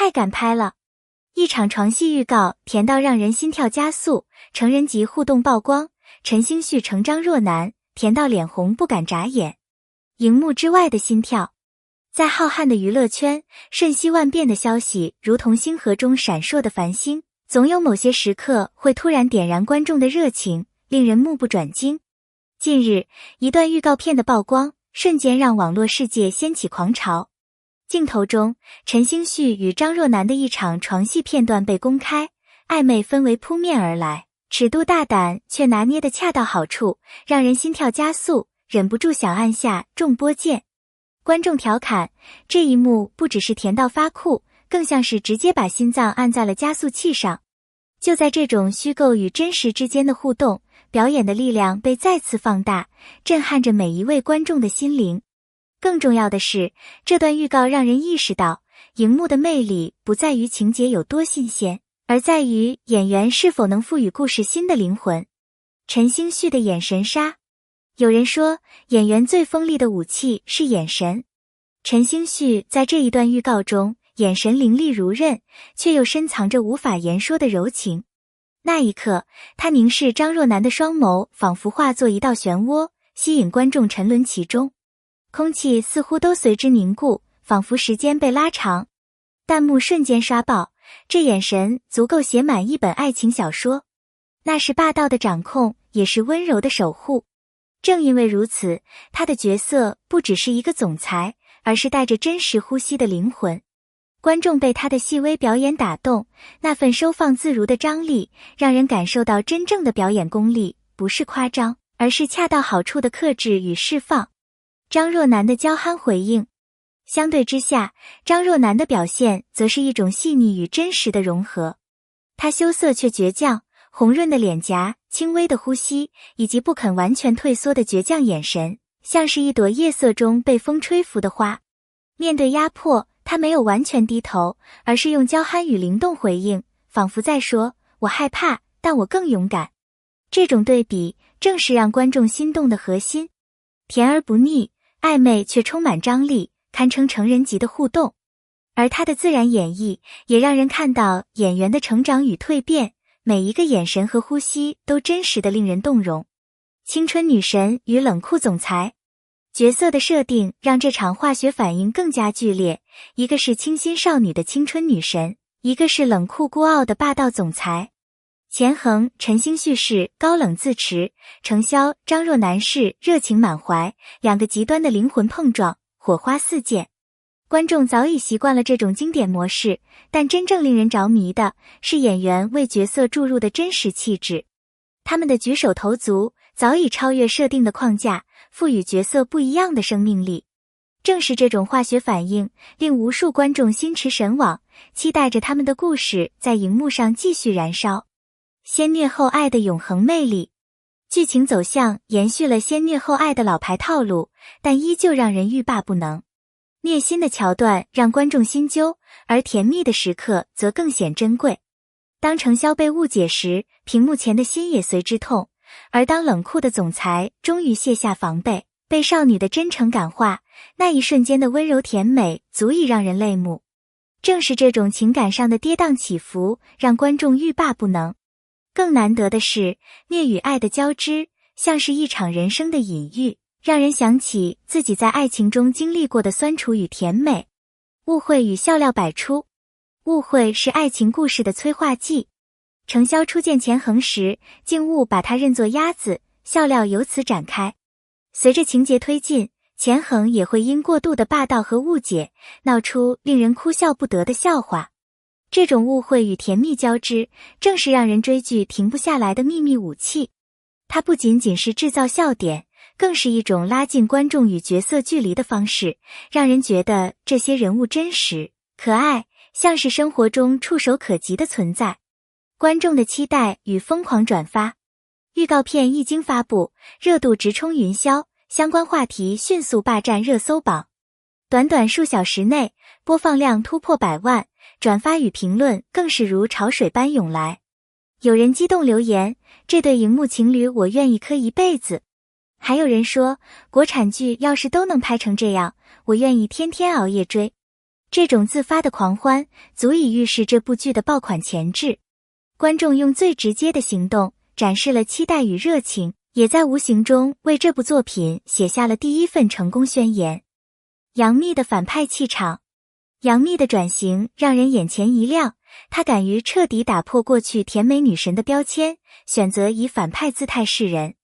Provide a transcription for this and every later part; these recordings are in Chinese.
太敢拍了！一场床戏预告甜到让人心跳加速，成人级互动曝光，陈星旭成张若楠，甜到脸红不敢眨眼。荧幕之外的心跳，在浩瀚的娱乐圈，瞬息万变的消息如同星河中闪烁的繁星，总有某些时刻会突然点燃观众的热情，令人目不转睛。近日，一段预告片的曝光，瞬间让网络世界掀起狂潮。镜头中，陈星旭与张若楠的一场床戏片段被公开，暧昧氛围扑面而来，尺度大胆却拿捏得恰到好处，让人心跳加速，忍不住想按下重播键。观众调侃，这一幕不只是甜到发酷，更像是直接把心脏按在了加速器上。就在这种虚构与真实之间的互动，表演的力量被再次放大，震撼着每一位观众的心灵。更重要的是，这段预告让人意识到，荧幕的魅力不在于情节有多新鲜，而在于演员是否能赋予故事新的灵魂。陈星旭的眼神杀，有人说，演员最锋利的武器是眼神。陈星旭在这一段预告中，眼神凌厉如刃，却又深藏着无法言说的柔情。那一刻，他凝视张若楠的双眸，仿佛化作一道漩涡，吸引观众沉沦其中。空气似乎都随之凝固，仿佛时间被拉长。弹幕瞬间刷爆，这眼神足够写满一本爱情小说。那是霸道的掌控，也是温柔的守护。正因为如此，他的角色不只是一个总裁，而是带着真实呼吸的灵魂。观众被他的细微表演打动，那份收放自如的张力，让人感受到真正的表演功力，不是夸张，而是恰到好处的克制与释放。张若楠的娇憨回应，相对之下，张若楠的表现则是一种细腻与真实的融合。她羞涩却倔强，红润的脸颊，轻微的呼吸，以及不肯完全退缩的倔强眼神，像是一朵夜色中被风吹拂的花。面对压迫，她没有完全低头，而是用娇憨与灵动回应，仿佛在说，我害怕，但我更勇敢。这种对比，正是让观众心动的核心。甜而不腻，暧昧却充满张力，堪称成人级的互动。而他的自然演绎，也让人看到演员的成长与蜕变，每一个眼神和呼吸都真实的令人动容。青春女神与冷酷总裁，角色的设定让这场化学反应更加剧烈，一个是清新少女的青春女神，一个是冷酷孤傲的霸道总裁。钱衡、陈星旭是高冷自持，程潇、张若楠是热情满怀，两个极端的灵魂碰撞，火花四溅。观众早已习惯了这种经典模式，但真正令人着迷的是演员为角色注入的真实气质。他们的举手投足早已超越设定的框架，赋予角色不一样的生命力。正是这种化学反应，令无数观众心驰神往，期待着他们的故事在荧幕上继续燃烧。先虐后爱的永恒魅力，剧情走向延续了先虐后爱的老牌套路，但依旧让人欲罢不能。虐心的桥段让观众心揪，而甜蜜的时刻则更显珍贵。当程潇被误解时，屏幕前的心也随之痛，而当冷酷的总裁终于卸下防备，被少女的真诚感化，那一瞬间的温柔甜美足以让人泪目。正是这种情感上的跌宕起伏，让观众欲罢不能。更难得的是，虐与爱的交织，像是一场人生的隐喻，让人想起自己在爱情中经历过的酸楚与甜美。误会与笑料百出，误会是爱情故事的催化剂。程潇初见钱衡时，竟误把他认作鸭子，笑料由此展开。随着情节推进，钱衡也会因过度的霸道和误解，闹出令人哭笑不得的笑话。这种误会与甜蜜交织，正是让人追剧停不下来的秘密武器。它不仅仅是制造笑点，更是一种拉近观众与角色距离的方式，让人觉得这些人物真实、可爱，像是生活中触手可及的存在。观众的期待与疯狂转发，预告片一经发布，热度直冲云霄，相关话题迅速霸占热搜榜。短短数小时内，播放量突破100万，转发与评论更是如潮水般涌来。有人激动留言，这对荧幕情侣我愿意磕一辈子。还有人说，国产剧要是都能拍成这样，我愿意天天熬夜追。这种自发的狂欢足以预示这部剧的爆款前置。观众用最直接的行动展示了期待与热情，也在无形中为这部作品写下了第一份成功宣言。杨幂的反派气场。杨幂的转型让人眼前一亮，她敢于彻底打破过去甜美女神的标签，选择以反派姿态示人。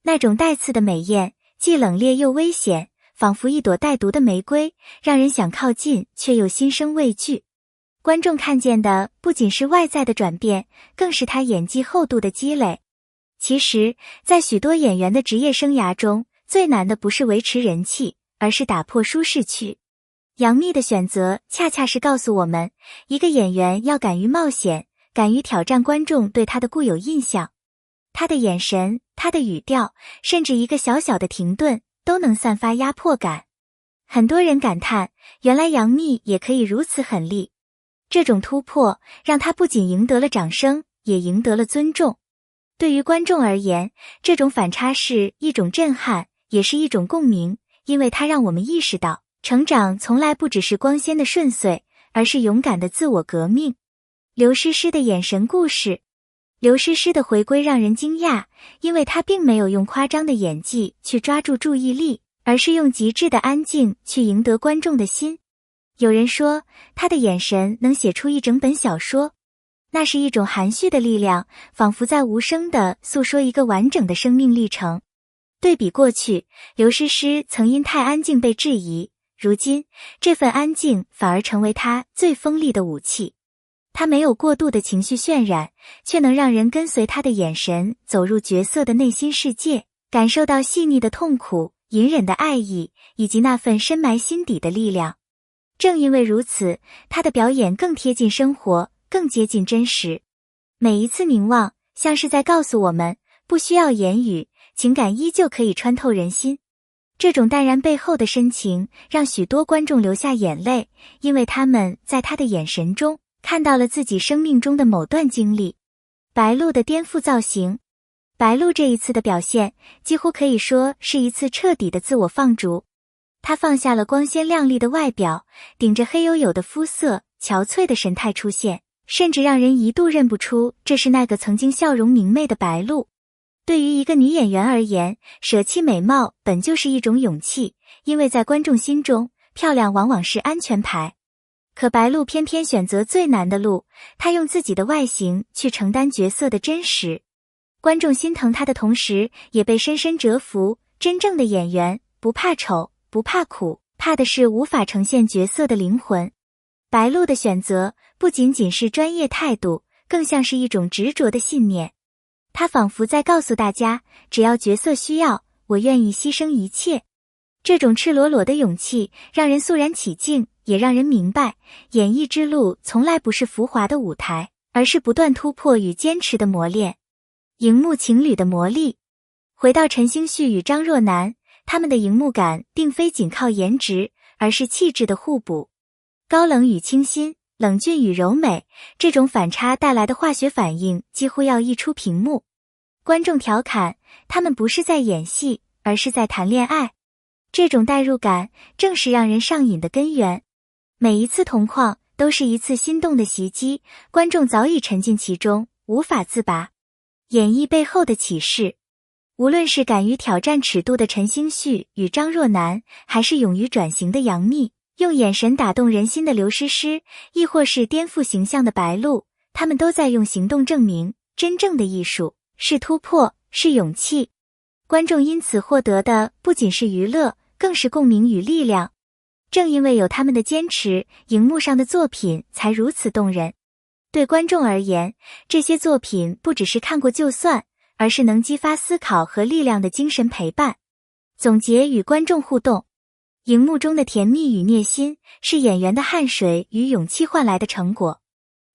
那种带刺的美艳，既冷冽又危险，仿佛一朵带毒的玫瑰，让人想靠近却又心生畏惧。观众看见的不仅是外在的转变，更是她演技厚度的积累。其实，在许多演员的职业生涯中，最难的不是维持人气，而是打破舒适区。杨幂的选择恰恰是告诉我们，一个演员要敢于冒险，敢于挑战观众对她的固有印象。她的眼神，她的语调，甚至一个小小的停顿，都能散发压迫感。很多人感叹，原来杨幂也可以如此狠厉。这种突破让她不仅赢得了掌声，也赢得了尊重。对于观众而言，这种反差是一种震撼，也是一种共鸣，因为它让我们意识到，成长从来不只是光鲜的顺遂，而是勇敢的自我革命。刘诗诗的眼神故事。刘诗诗的回归让人惊讶，因为她并没有用夸张的演技去抓住注意力，而是用极致的安静去赢得观众的心。有人说，她的眼神能写出一整本小说，那是一种含蓄的力量，仿佛在无声地诉说一个完整的生命历程。对比过去，刘诗诗曾因太安静被质疑，如今这份安静反而成为她最锋利的武器。她没有过度的情绪渲染，却能让人跟随她的眼神走入角色的内心世界，感受到细腻的痛苦、隐忍的爱意，以及那份深埋心底的力量。正因为如此，她的表演更贴近生活，更接近真实。每一次凝望，像是在告诉我们，不需要言语，情感依旧可以穿透人心。这种淡然背后的深情，让许多观众流下眼泪，因为他们在她的眼神中看到了自己生命中的某段经历。白鹿的颠覆造型。白鹿这一次的表现，几乎可以说是一次彻底的自我放逐。她放下了光鲜亮丽的外表，顶着黑黝黝的肤色，憔悴的神态出现，甚至让人一度认不出这是那个曾经笑容明媚的白鹿。对于一个女演员而言，舍弃美貌本就是一种勇气，因为在观众心中，漂亮往往是安全牌。可白鹿偏偏选择最难的路，她用自己的外形去承担角色的真实。观众心疼她的同时，也被深深折服。真正的演员不怕丑，不怕苦，怕的是无法呈现角色的灵魂。白鹿的选择不仅仅是专业态度，更像是一种执着的信念。她仿佛在告诉大家，只要角色需要，我愿意牺牲一切。这种赤裸裸的勇气让人肃然起敬，也让人明白，演艺之路从来不是浮华的舞台，而是不断突破与坚持的磨练。荧幕情侣的魔力。回到陈星旭与张若楠，他们的荧幕感并非仅靠颜值，而是气质的互补。高冷与清新，冷峻与柔美，这种反差带来的化学反应几乎要溢出屏幕。观众调侃，他们不是在演戏，而是在谈恋爱。这种代入感正是让人上瘾的根源。每一次同框都是一次心动的袭击，观众早已沉浸其中，无法自拔。演绎背后的启示。无论是敢于挑战尺度的陈星旭与张若楠，还是勇于转型的杨幂，用眼神打动人心的刘诗诗，亦或是颠覆形象的白鹿，他们都在用行动证明，真正的艺术是突破，是勇气。观众因此获得的不仅是娱乐，更是共鸣与力量。正因为有他们的坚持，荧幕上的作品才如此动人。对观众而言，这些作品不只是看过就算，而是能激发思考和力量的精神陪伴。总结与观众互动。荧幕中的甜蜜与虐心，是演员的汗水与勇气换来的成果。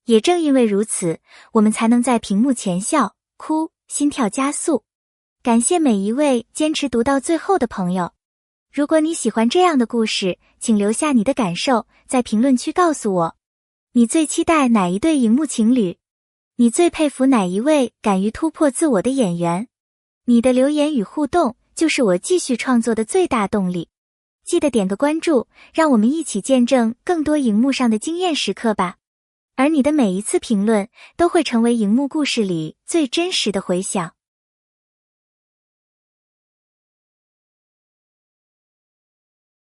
也正因为如此，我们才能在屏幕前笑、哭、心跳加速。感谢每一位坚持读到最后的朋友。如果你喜欢这样的故事，请留下你的感受，在评论区告诉我。你最期待哪一对荧幕情侣？你最佩服哪一位敢于突破自我的演员？你的留言与互动，就是我继续创作的最大动力。记得点个关注，让我们一起见证更多荧幕上的惊艳时刻吧。而你的每一次评论，都会成为荧幕故事里最真实的回响。